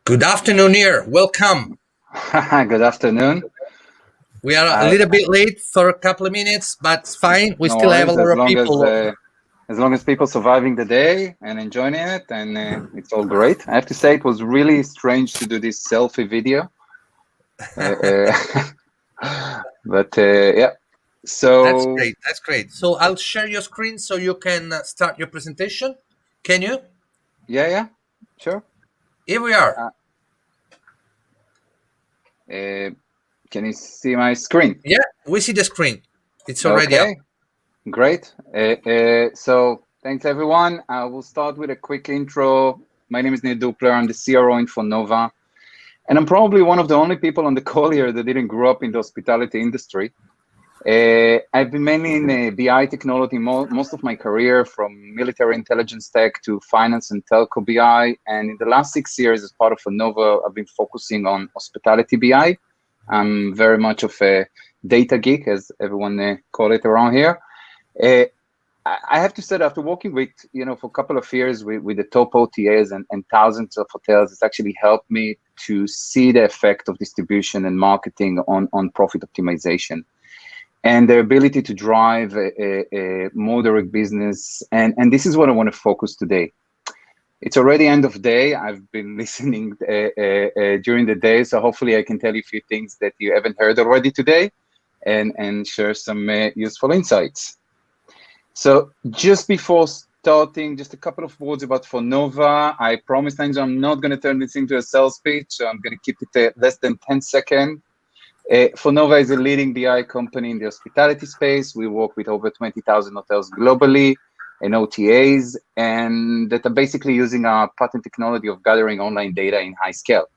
Good afternoon here. Welcome. Good afternoon. We are a little bit late for a couple of minutes, but it's fine. We No still have a worries, lot of people. as long as people surviving the day and enjoying it, and it's all great. I have to say it was really strange to do this selfie video, but yeah. So That's great. That's great. So I'll share your screen so you can start your presentation. Can you? yeah, sure. Here we are. Can you see my screen? Yeah, we see the screen. It's already up. Okay, great. So thanks everyone. I will start with a quick intro. My name is Nir Dupler. I'm the CRO in FORNOVA. And I'm probably one of the only people on the call here that didn't grow up in the hospitality industry. I've been mainly in BI technology most of my career, from military intelligence tech to finance and telco BI. And in the last 6 years, as part of FORNOVA, I've been focusing on hospitality BI. I'm very much of a data geek, as everyone call it around here. I have to say that after working with, for a couple of years with the top OTAs and thousands of hotels, it's actually helped me to see the effect of distribution and marketing on profit optimization and the ability to drive a more direct business. And this is what I want to focus today. It's already end of day. I've been listening during the day, so hopefully I can tell you a few things that you haven't heard already today and share some useful insights. So just before starting, just a couple of words about FORNOVA. I promise I'm not going to turn this into a sales pitch, so I'm going to keep it less than 10 seconds. FORNOVA is a leading BI company in the hospitality space. We work with over 20,000 hotels globally and OTAs, and that are basically using our patent technology of gathering online data in high scale.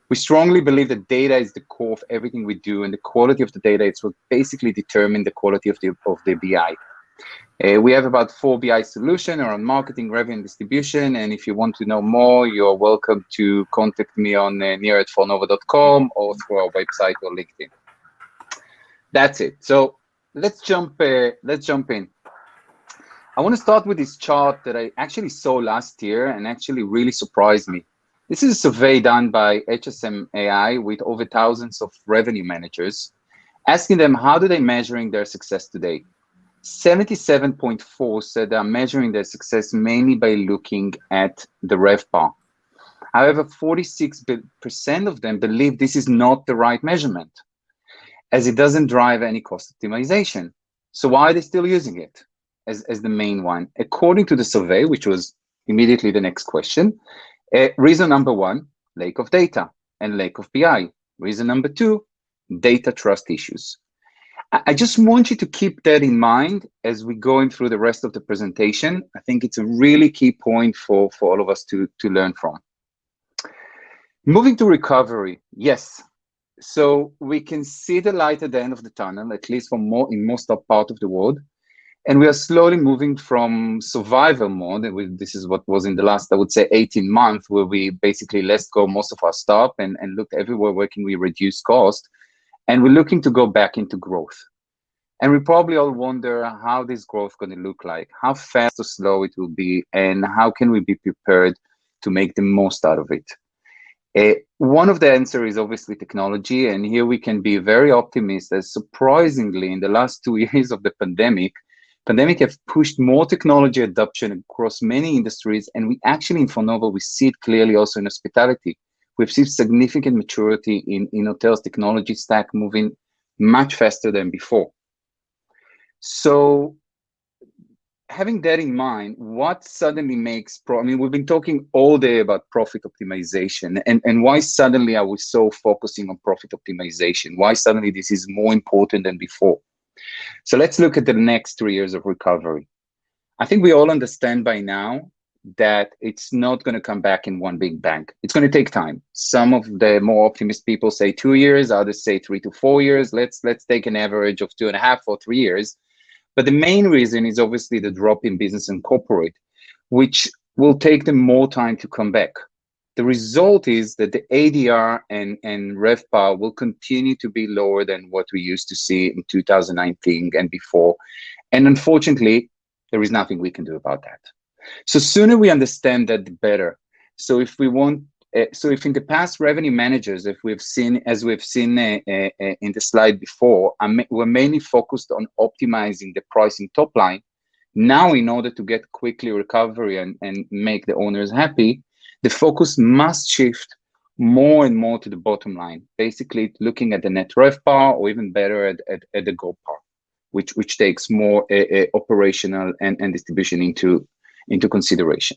We strongly believe that data is the core of everything we do, and the quality of the data is what basically determines the quality of the BI. We have about 4 BI solutions around marketing, revenue, and distribution. And if you want to know more, you're welcome to contact me on nir@fornova.com or through our website or LinkedIn. That's it. So let's jump in. I want to start with this chart that I actually saw last year and actually really surprised me. This is a survey done by HSM AI with over thousands of revenue managers, asking them how do they measuring their success today. 77.4 said they're measuring their success mainly by looking at the RevPAR. However, 46% of them believe this is not the right measurement, as it doesn't drive any cost optimization. So why are they still using it as the main one? According to the survey, which was immediately the next question, reason number 1, lack of data and lack of BI. Reason number 2, data trust issues. I just want you to keep that in mind as we're going through the rest of the presentation. I think it's a really key point for all of us to learn from. Moving to recovery, yes. So we can see the light at the end of the tunnel, at least in most part of the world. And we are slowly moving from survival mode. This is what was in the last, I would say, 18 months, where we basically let go most of our staff and looked everywhere where can we reduce cost. And we're looking to go back into growth. And we probably all wonder how this growth going to look like, how fast or slow it will be, and how can we be prepared to make the most out of it. One of the answers is obviously technology. And here we can be very optimistic, as surprisingly, in the last 2 years of the pandemic have pushed more technology adoption across many industries. And we actually in FORNOVA, we see it clearly also in hospitality. We've seen significant maturity in hotels technology stack moving much faster than before. So having that in mind, what suddenly makes we've been talking all day about profit optimization and why suddenly are we so focusing on profit optimization? Why suddenly this is more important than before? So let's look at the next 3 years of recovery. I think we all understand by now that it's not going to come back in one big bang. It's going to take time. Some of the more optimistic people say 2 years, others say 3 to 4 years. Let's take an average of 2.5 or 3 years. But the main reason is obviously the drop in business and corporate, which will take them more time to come back. The result is that the ADR and RevPAR will continue to be lower than what we used to see in 2019 and before. And unfortunately, there is nothing we can do about that. So sooner we understand that, the better. So if we want So if in the past revenue managers, if we've seen, as we've seen in the slide before, we're mainly focused on optimizing the pricing top line. Now, in order to get quickly recovery and make the owners happy, the focus must shift more and more to the bottom line, basically looking at the net rev par, or even better at the go par, which takes more operational and distribution into consideration.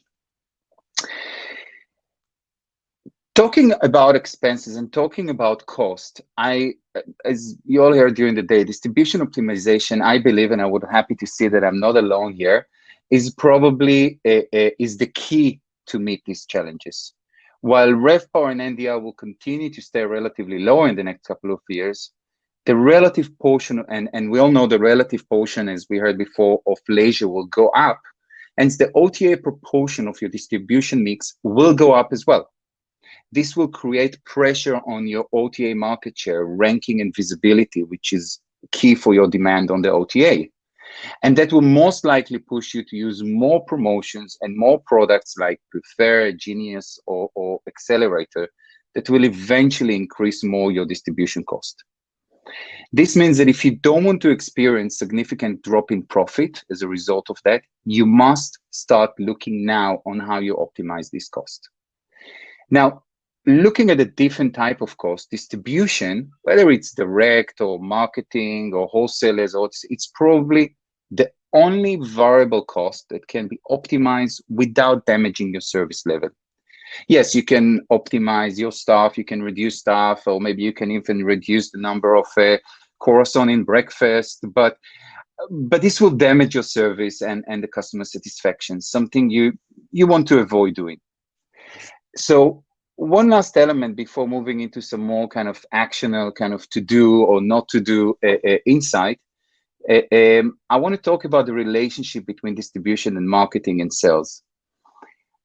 Talking about expenses and talking about cost, as you all heard during the day, distribution optimization, I believe, and I would be happy to see that I'm not alone here, is probably is the key to meet these challenges. While RevPAR and NDR will continue to stay relatively low in the next couple of years, the relative portion, and we all know the relative portion, as we heard before, of leisure will go up, and the OTA proportion of your distribution mix will go up as well. This will create pressure on your OTA market share, ranking, and visibility, which is key for your demand on the OTA. And that will most likely push you to use more promotions and more products like Prefer, Genius, or Accelerator that will eventually increase more your distribution cost. This means that if you don't want to experience significant drop in profit as a result of that, you must start looking now on how you optimize this cost. Now, looking at a different type of cost, distribution, whether it's direct or marketing or wholesalers, or it's probably the only variable cost that can be optimized without damaging your service level. Yes, you can optimize your staff, you can reduce staff, or maybe you can even reduce the number of croissant in breakfast, but this will damage your service and the customer satisfaction, something you want to avoid doing. So one last element before moving into some more kind of actionable, kind of to do or not to do insight. I want to talk about the relationship between distribution and marketing and sales.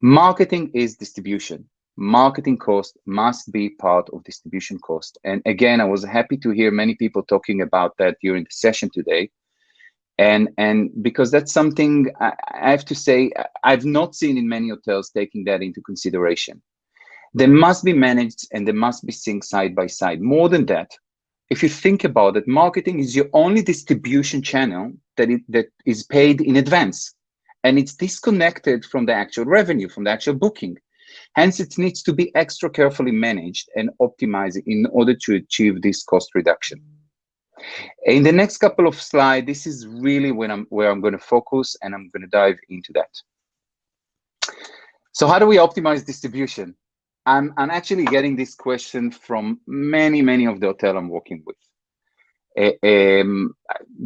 Marketing is distribution. Marketing cost must be part of distribution cost. And again, I was happy to hear many people talking about that during the session today. And because that's something I have to say, I've not seen in many hotels taking that into consideration. They must be managed and they must be synced side by side. More than that, if you think about it, marketing is your only distribution channel that is paid in advance. And it's disconnected from the actual revenue, from the actual booking. Hence, it needs to be extra carefully managed and optimized in order to achieve this cost reduction. In the next couple of slides, this is really where I'm going to focus, and I'm going to dive into that. So how do we optimize distribution? I'm actually getting this question from many of the hotel I'm working with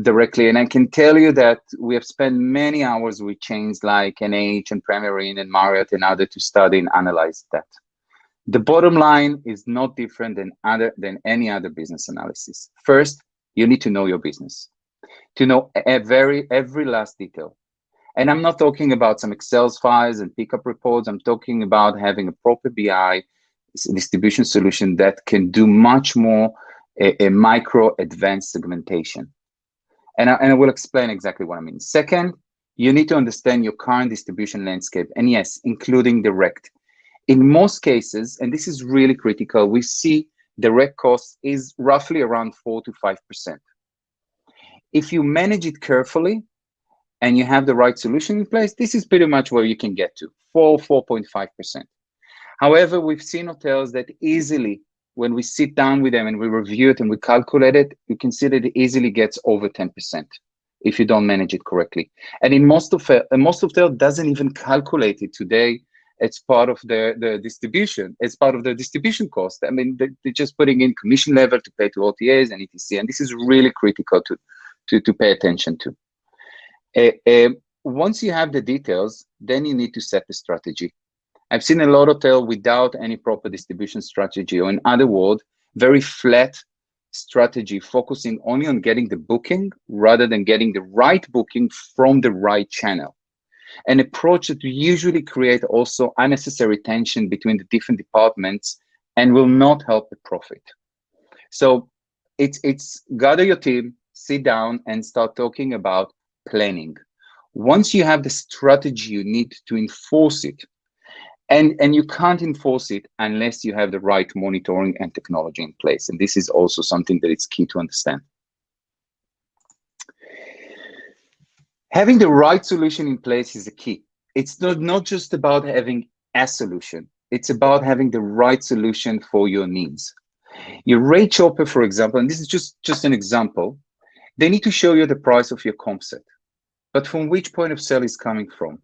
directly, and I can tell you that we have spent many hours with chains like NH and Premier Inn and Marriott and others to study and analyze that. The bottom line is not different than any other business analysis. First, you need to know your business, to know every last detail. And I'm not talking about some Excel files and pickup reports. I'm talking about having a proper BI distribution solution that can do much more a micro advanced segmentation. And I will explain exactly what I mean. Second, you need to understand your current distribution landscape. And yes, including direct. In most cases, and this is really critical, we see direct cost is roughly around 4 to 5%. If you manage it carefully, and you have the right solution in place, this is pretty much where you can get to, 4.5%. However, we've seen hotels that easily, when we sit down with them and we review it and we calculate it, you can see that it easily gets over 10% if you don't manage it correctly. And in most hotels doesn't even calculate it today as part of the distribution, as part of the distribution cost. I mean, they're just putting in commission level to pay to OTAs and etc. And this is really critical to pay attention to. Once you have the details, then you need to set the strategy. I've seen a lot of hotels without any proper distribution strategy, or in other words, very flat strategy, focusing only on getting the booking rather than getting the right booking from the right channel. An approach that usually create also unnecessary tension between the different departments and will not help the profit. So it's gather your team, sit down and start talking about planning. Once you have the strategy, you need to enforce it. And you can't enforce it unless you have the right monitoring and technology in place. And this is also something that it's key to understand. Having the right solution in place is the key. It's not just about having a solution. It's about having the right solution for your needs. Your rate shopper, for example, and this is just an example, they need to show you the price of your comp set. But from which point of sale is coming from?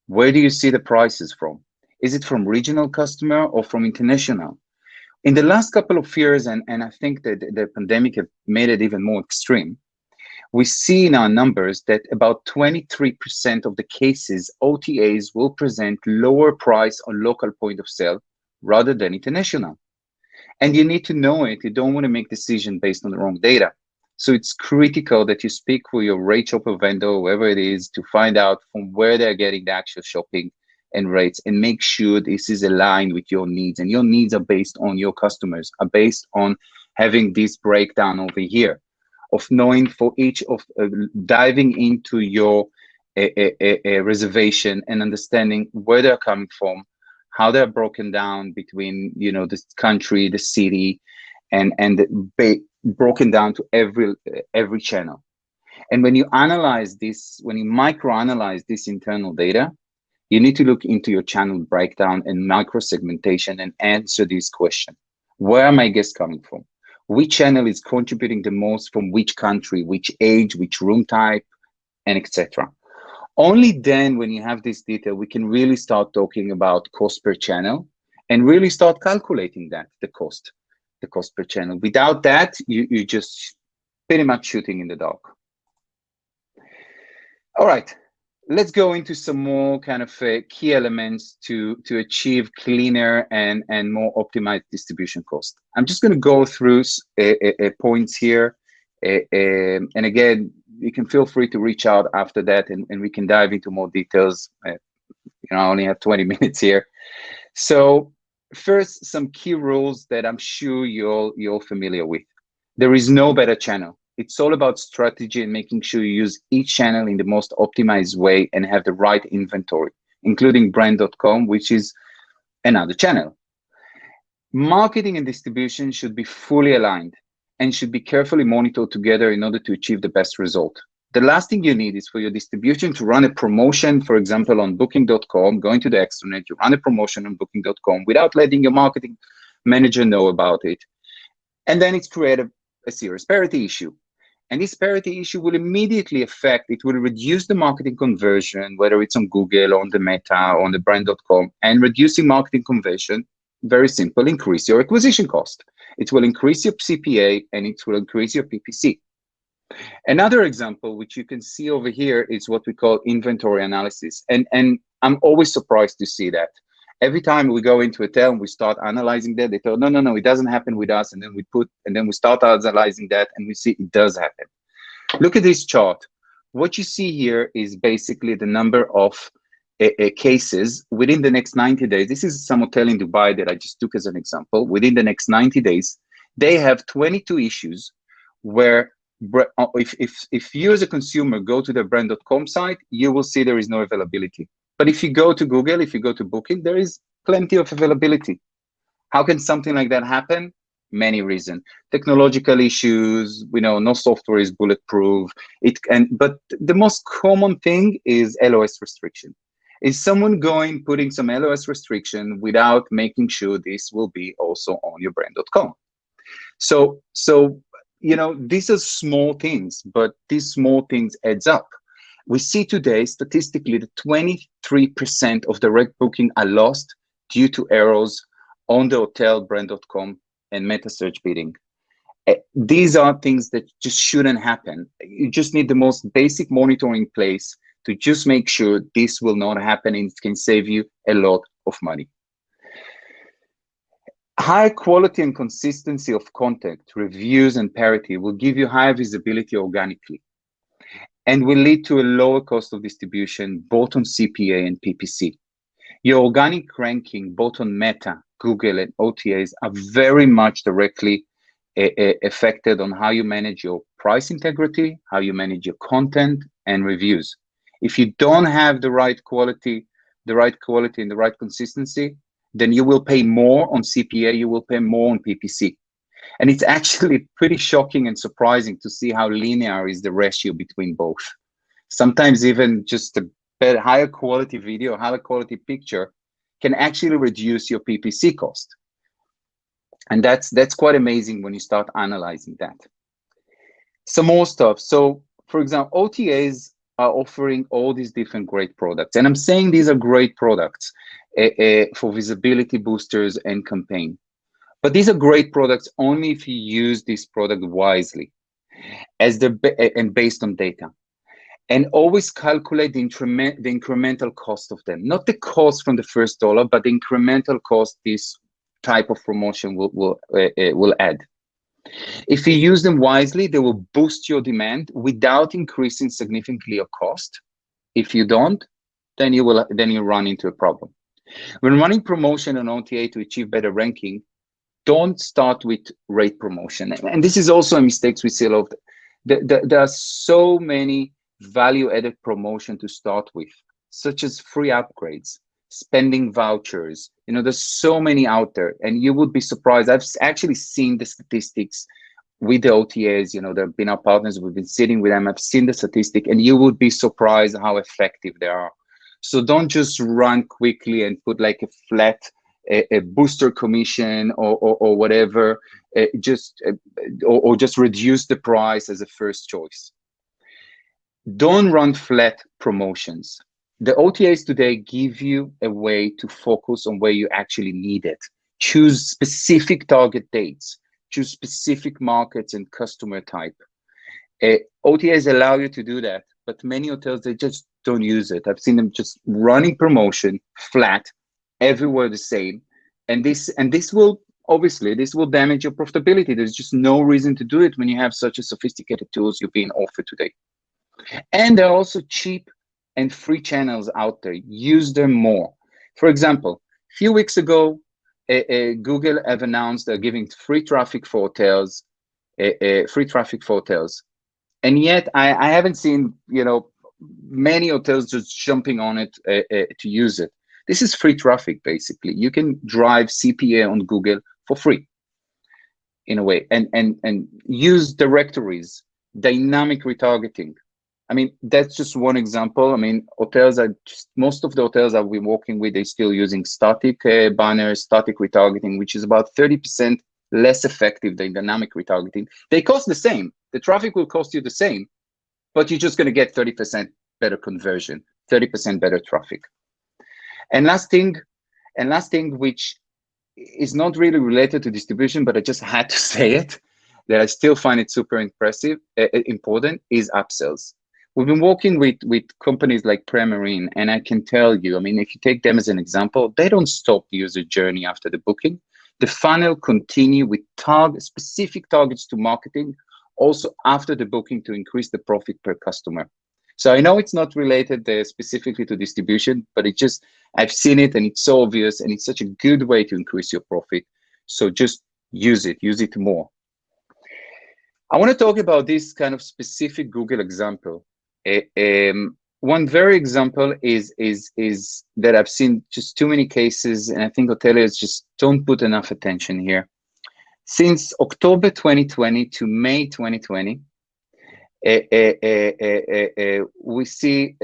Where do you see the prices from? Is it from regional customer or from international? In the last couple of years, and I think that the pandemic have made it even more extreme, we see in our numbers that about 23% of the cases, OTAs will present lower price on local point of sale rather than international. And you need to know it. You don't want to make decision based on the wrong data. So it's critical that you speak with your rate shopper vendor, whoever it is, to find out from where they're getting the actual shopping and rates, and make sure this is aligned with your needs. And your needs are based on your customers, are based on having this breakdown over here, of knowing for each of diving into your a reservation and understanding where they're coming from, how they're broken down between, you know, the country, the city, and broken down to every channel. And when you analyze this, when you microanalyze this internal data, you need to look into your channel breakdown and micro segmentation and answer this question: where are my guests coming from? Which channel is contributing the most, from which country, which age, which room type, and etc. Only then, when you have this data, we can really start talking about cost per channel and really start calculating that, the cost per channel. Without that, you're just pretty much shooting in the dark. All right, let's go into some more kind of key elements to achieve cleaner and more optimized distribution cost. I'm just going to go through points here. And again, you can feel free to reach out after that, and we can dive into more details. You know, I only have 20 minutes here. So first, some key rules that I'm sure you're familiar with. There is no better channel. It's all about strategy and making sure you use each channel in the most optimized way and have the right inventory, including brand.com, which is another channel. Marketing and distribution should be fully aligned and should be carefully monitored together in order to achieve the best result. The last thing you need is for your distribution to run a promotion, for example, on booking.com, going to the extranet, you run a promotion on booking.com without letting your marketing manager know about it. And then it's created a serious parity issue. And this parity issue will immediately affect, it will reduce the marketing conversion, whether it's on Google, on the Meta, on the brand.com, and reducing marketing conversion, very simple, increase your acquisition cost. It will increase your CPA and it will increase your PPC. Another example, which you can see over here, is what we call inventory analysis. And I'm always surprised to see that. Every time we go into a hotel and we start analyzing that, they tell, no, it doesn't happen with us. And then we start analyzing that and we see it does happen. Look at this chart. What you see here is basically the number of cases within the next 90 days. This is some hotel in Dubai that I just took as an example. Within the next 90 days, they have 22 issues where if you as a consumer go to the brand.com site, you will see there is no availability. But if you go to Google, if you go to Booking, there is plenty of availability. How can something like that happen? Many reasons. Technological issues, we know no software is bulletproof. But the most common thing is LOS restriction. Is someone putting some LOS restriction without making sure this will be also on your brand.com? So you know, these are small things, but these small things adds up. We see today, statistically, that 23% of direct booking are lost due to errors on the hotel brand.com and meta search bidding. These are things that just shouldn't happen. You just need the most basic monitoring in place to just make sure this will not happen, and it can save you a lot of money. High quality and consistency of content, reviews, and parity will give you higher visibility organically and will lead to a lower cost of distribution, both on CPA and PPC. Your organic ranking, both on Meta, Google, and OTAs, are very much directly affected on how you manage your price integrity, how you manage your content and reviews. If you don't have the right quality the right quality and the right consistency, then you will pay more on CPA, you will pay more on PPC. And it's actually pretty shocking and surprising to see how linear is the ratio between both. Sometimes even just a better, higher quality video, higher quality picture can actually reduce your PPC cost. And that's quite amazing when you start analyzing that. Some more stuff. So for example, OTAs are offering all these different great products. And I'm saying these are great products for visibility boosters and campaign. But these are great products only if you use this product wisely and based on data. And always calculate the incremental cost of them. Not the cost from the first dollar, but the incremental cost this type of promotion will add. If you use them wisely, they will boost your demand without increasing significantly your cost. If you don't, then you run into a problem. When running promotion on OTA to achieve better ranking, don't start with rate promotion. And this is also a mistake we see a lot. There are so many value-added promotion to start with, such as free upgrades, spending vouchers. You know, there's so many out there, and you would be surprised. I've actually seen the statistics with the OTAs. You know, they've been our partners. We've been sitting with them. I've seen the statistic, and you would be surprised how effective they are. So don't just run quickly and put like a flat a booster commission or whatever, or just reduce the price as a first choice. Don't run flat promotions. The OTAs today give you a way to focus on where you actually need it. Choose specific target dates, choose specific markets and customer type. OTAs allow you to do that, but many hotels, they just don't use it. I've seen them just running promotion flat, everywhere the same. And this will obviously damage your profitability. There's just no reason to do it when you have such a sophisticated tools you're being offered today. And there are also cheap and free channels out there. Use them more. For example, a few weeks ago, Google have announced they're giving free traffic for hotels, and yet I haven't seen, you know, many hotels just jumping on it to use it. This is free traffic, basically. You can drive CPA on Google for free, in a way, and use directories, dynamic retargeting. I mean, that's just one example. I mean, most of the hotels I've been working with, they're still using static banners, static retargeting, which is about 30% less effective than dynamic retargeting. They cost the same. The traffic will cost you the same, but you're just going to get 30% better conversion, 30% better traffic. And last thing, which is not really related to distribution, but I just had to say it, that I still find it super important, is upsells. We've been working with companies like Premarine, and I can tell you, I mean, if you take them as an example, they don't stop the user journey after the booking. The funnel continue with specific targets to marketing, also after the booking, to increase the profit per customer. So I know it's not related specifically to distribution, but I've seen it, and it's so obvious, and it's such a good way to increase your profit. So just use it more. I want to talk about this kind of specific Google example. One very example is that I've seen just too many cases, and I think hoteliers just don't put enough attention here. Since October 2020 to May 2020, we see,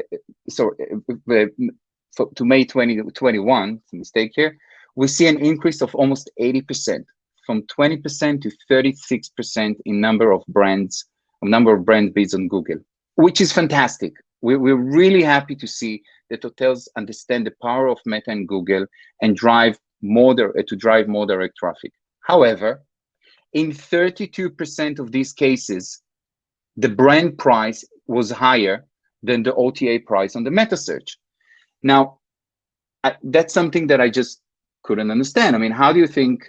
to May 2021, mistake here, we see an increase of almost 80%, from 20% to 36% in number of brand bids on Google, which is fantastic. We're really happy to see that hotels understand the power of Meta and Google and drive more direct traffic. However, in 32% of these cases, the brand price was higher than the OTA price on the meta search. Now, that's something that I just couldn't understand. I mean, how do you think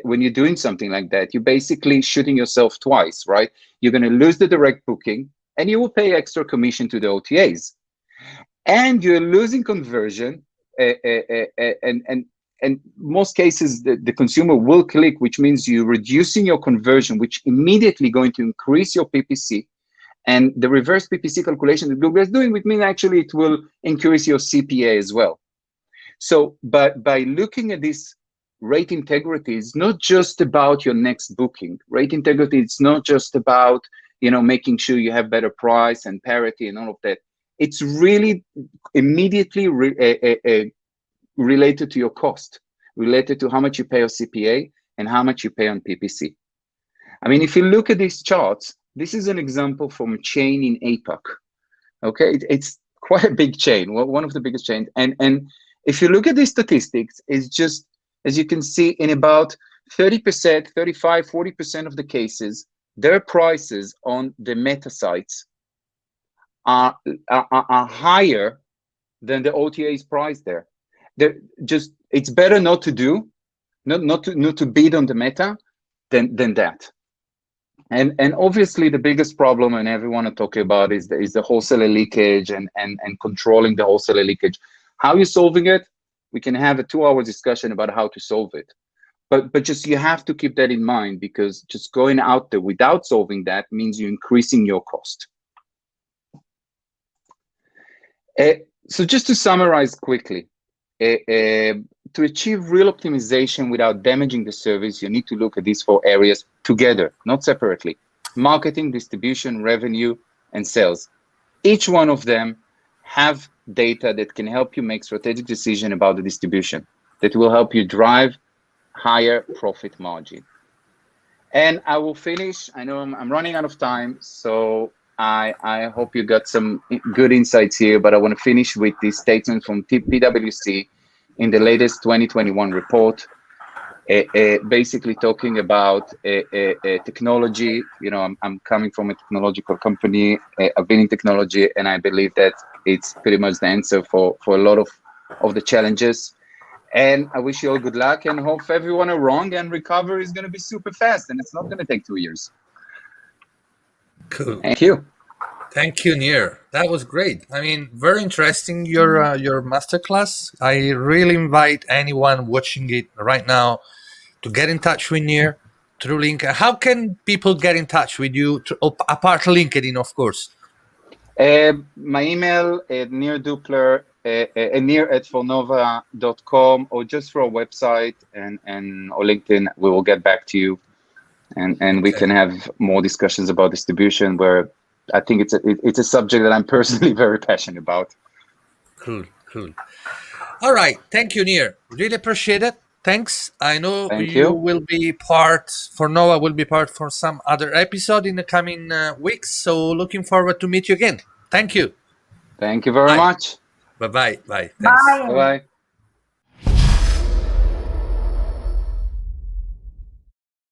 when you're doing something like that, you're basically shooting yourself twice, right? You're going to lose the direct booking, and you will pay extra commission to the OTAs, and you're losing conversion, and most cases the consumer will click, which means you're reducing your conversion, which immediately going to increase your PPC. And the reverse PPC calculation that Google is doing, which means actually it will increase your CPA as well. So, but by looking at this rate integrity, it's not just about your next booking. Rate integrity, it's not just about, making sure you have better price and parity and all of that. It's really immediately related to your cost, related to how much you pay on CPA and how much you pay on PPC. I mean, if you look at these charts, this is an example from a chain in APAC. Okay, it's quite a big chain, one of the biggest chains. And if you look at these statistics, it's just, as you can see, in about 30%, 35, 40% of the cases, their prices on the meta sites are higher than the OTA's price there. It's better not to do, not to bid on the meta than that. And obviously the biggest problem, and everyone are talking about, is the wholesaler leakage and controlling the wholesaler leakage. How you're solving it, we can have a 2-hour discussion about how to solve it. But just, you have to keep that in mind, because just going out there without solving that means you're increasing your cost. So just to summarize quickly, to achieve real optimization without damaging the service, you need to look at these 4 areas together, not separately: marketing, distribution, revenue, and sales. Each one of them have data that can help you make strategic decision about the distribution, that will help you drive higher profit margin. And I will finish. I know I'm running out of time, so I hope you got some good insights here, but I want to finish with this statement from PwC in the latest 2021 report, basically talking about technology. I'm coming from a technological company. I've been in technology, and I believe that it's pretty much the answer for a lot of the challenges. And I wish you all good luck, and hope everyone are wrong, and recovery is going to be super fast, and it's not going to take 2 years. Cool. Thank you. Thank you, Nir. That was great. I mean, very interesting, your masterclass. I really invite anyone watching it right now to get in touch with Nir through LinkedIn. How can people get in touch with you, apart LinkedIn, of course? My email at near@fornova.com, or just for our website and or LinkedIn. We will get back to you, and we can have more discussions about distribution, where I think it's a subject that I'm personally very passionate about. Cool. All right. Thank you, Nir. Really appreciate it. Thanks. I know you will be part, FORNOVA will be part for some other episode in the coming weeks. So looking forward to meet you again. Thank you. Thank you very much. Bye-bye. Bye. Thanks. Bye. Bye-bye.